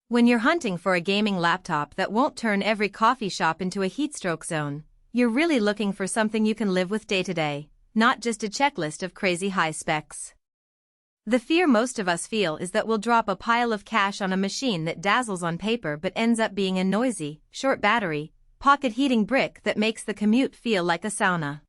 When you're hunting for a gaming laptop that won't turn every coffee shop into a heatstroke zone, you're really looking for something you can live with day to day, not just a checklist of crazy high specs. The fear most of us feel is that we'll drop a pile of cash on a machine that dazzles on paper but ends up being a noisy, short battery, pocket heating brick that makes the commute feel like a sauna.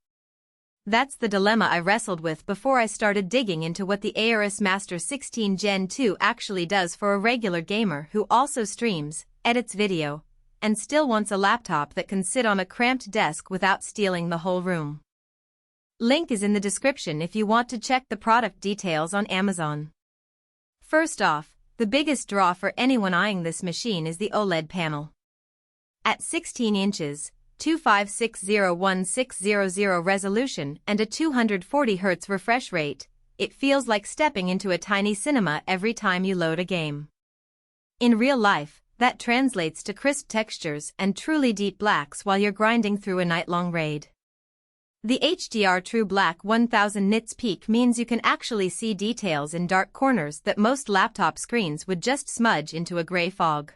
That's the dilemma I wrestled with before I started digging into what the Aorus Master 16 Gen 2 actually does for a regular gamer who also streams, edits video, and still wants a laptop that can sit on a cramped desk without stealing the whole room. Link is in the description if you want to check the product details on Amazon. First off, the biggest draw for anyone eyeing this machine is the OLED panel. At 16 inches, 25601600 resolution and a 240Hz refresh rate, it feels like stepping into a tiny cinema every time you load a game. In real life, that translates to crisp textures and truly deep blacks while you're grinding through a night-long raid. The HDR True Black 1000 nits peak means you can actually see details in dark corners that most laptop screens would just smudge into a gray fog.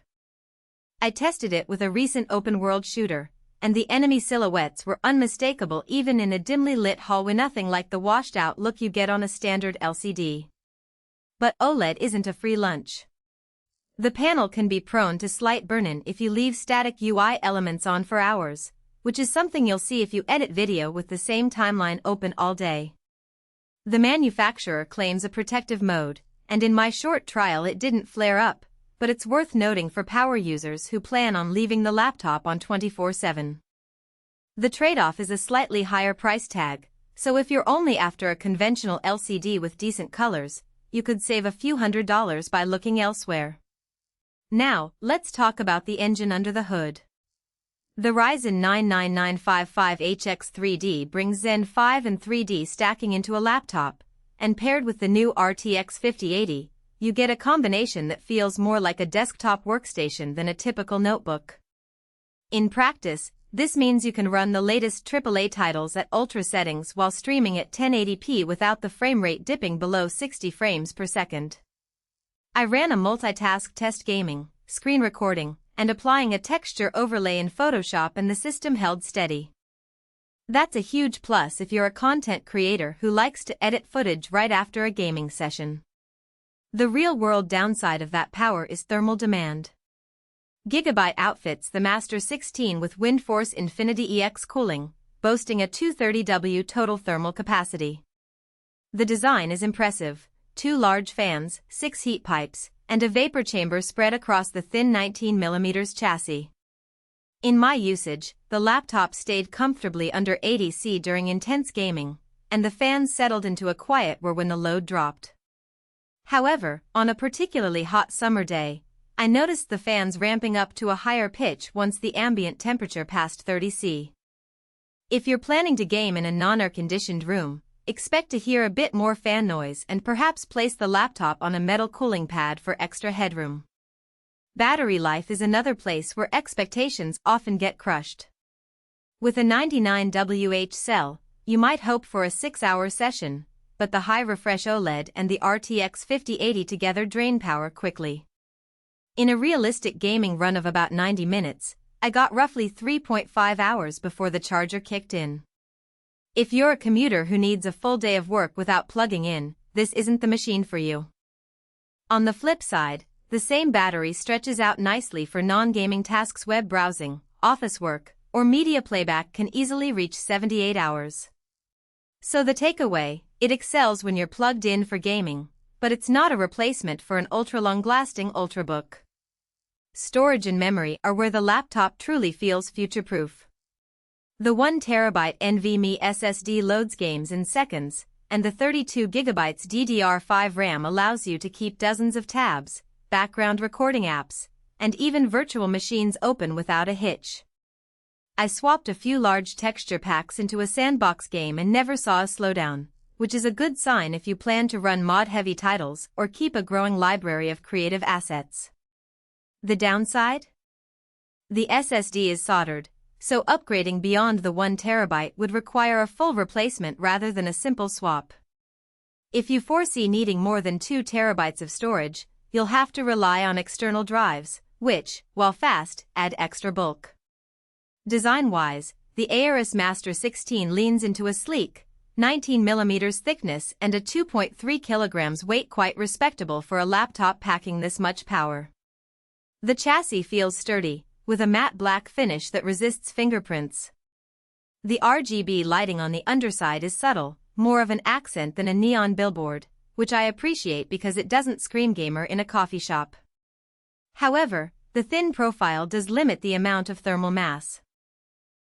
I tested it with a recent open-world shooter, and the enemy silhouettes were unmistakable even in a dimly lit hallway, nothing like the washed-out look you get on a standard LCD. But OLED isn't a free lunch. The panel can be prone to slight burn-in if you leave static UI elements on for hours, which is something you'll see if you edit video with the same timeline open all day. The manufacturer claims a protective mode, and in my short trial it didn't flare up, but it's worth noting for power users who plan on leaving the laptop on 24/7. The trade-off is a slightly higher price tag, so if you're only after a conventional LCD with decent colors, you could save a few $100s by looking elsewhere. Now, let's talk about the engine under the hood. The Ryzen 9 9955HX 3D brings Zen 5 and 3D stacking into a laptop, and paired with the new RTX 5080, you get a combination that feels more like a desktop workstation than a typical notebook. In practice, this means you can run the latest AAA titles at ultra settings while streaming at 1080p without the frame rate dipping below 60 frames per second. I ran a multitask test gaming, screen recording, and applying a texture overlay in Photoshop, and the system held steady. That's a huge plus if you're a content creator who likes to edit footage right after a gaming session. The real-world downside of that power is thermal demand. GIGABYTE outfits the Master 16 with WindForce Infinity EX cooling, boasting a 230W total thermal capacity. The design is impressive: 2 large fans, 6 heat pipes, and a vapor chamber spread across the thin 19mm chassis. In my usage, the laptop stayed comfortably under 80°C during intense gaming, and the fans settled into a quiet whir when the load dropped. However, on a particularly hot summer day, I noticed the fans ramping up to a higher pitch once the ambient temperature passed 30°C. If you're planning to game in a non-air-conditioned room, expect to hear a bit more fan noise and perhaps place the laptop on a metal cooling pad for extra headroom. Battery life is another place where expectations often get crushed. With a 99Wh cell, you might hope for a 6-hour session, but the high refresh OLED and the RTX 5080 together drain power quickly. In a realistic gaming run of about 90 minutes, I got roughly 3.5 hours before the charger kicked in. If you're a commuter who needs a full day of work without plugging in, this isn't the machine for you. On the flip side, the same battery stretches out nicely for non-gaming tasks. Web browsing, office work, or media playback can easily reach 78 hours. So the takeaway: it excels when you're plugged in for gaming, but it's not a replacement for an ultra-long-lasting ultrabook. Storage and memory are where the laptop truly feels future-proof. The 1TB NVMe SSD loads games in seconds, and the 32GB DDR5 RAM allows you to keep dozens of tabs, background recording apps, and even virtual machines open without a hitch. I swapped a few large texture packs into a sandbox game and never saw a slowdown, which is a good sign if you plan to run mod-heavy titles or keep a growing library of creative assets. The downside? The SSD is soldered, so upgrading beyond the 1TB would require a full replacement rather than a simple swap. If you foresee needing more than 2 TB of storage, you'll have to rely on external drives, which, while fast, add extra bulk. Design-wise, the Aorus Master 16 leans into a sleek, 19mm thickness and a 2.3 kg weight, quite respectable for a laptop packing this much power. The chassis feels sturdy, with a matte black finish that resists fingerprints. The RGB lighting on the underside is subtle, more of an accent than a neon billboard, which I appreciate because it doesn't scream gamer in a coffee shop. However, the thin profile does limit the amount of thermal mass.